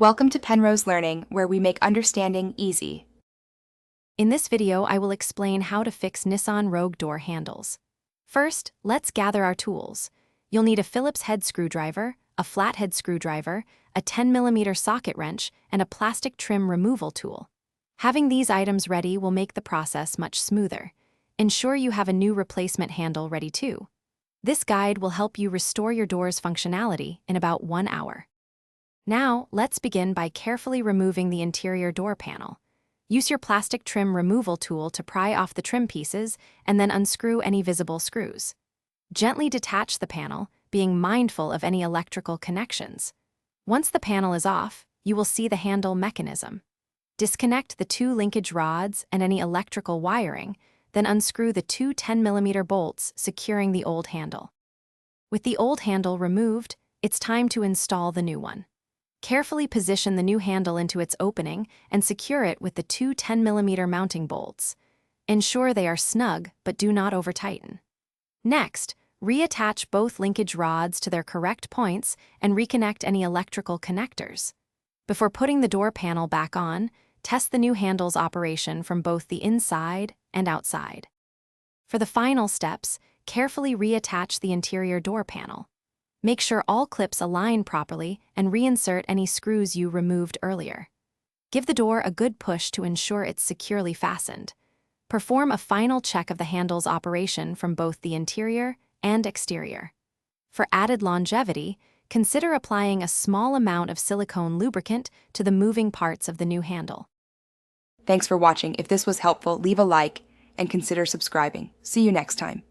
Welcome to Penrose Learning, where we make understanding easy. In this video, I will explain how to fix Nissan Rogue door handles. First, let's gather our tools. You'll need a Phillips head screwdriver, a flathead screwdriver, a 10mm socket wrench, and a plastic trim removal tool. Having these items ready will make the process much smoother. Ensure you have a new replacement handle ready too. This guide will help you restore your door's functionality in about 1 hour. Now, let's begin by carefully removing the interior door panel. Use your plastic trim removal tool to pry off the trim pieces and then unscrew any visible screws. Gently detach the panel, being mindful of any electrical connections. Once the panel is off, you will see the handle mechanism. Disconnect the 2 linkage rods and any electrical wiring, then unscrew the 2 10mm bolts securing the old handle. With the old handle removed, it's time to install the new one. Carefully position the new handle into its opening and secure it with the 2 10mm mounting bolts. Ensure they are snug but do not over-tighten. Next, reattach both linkage rods to their correct points and reconnect any electrical connectors. Before putting the door panel back on, test the new handle's operation from both the inside and outside. For the final steps, carefully reattach the interior door panel. Make sure all clips align properly and reinsert any screws you removed earlier. Give the door a good push to ensure it's securely fastened. Perform a final check of the handle's operation from both the interior and exterior. For added longevity, consider applying a small amount of silicone lubricant to the moving parts of the new handle. Thanks for watching. If this was helpful, leave a like and consider subscribing. See you next time.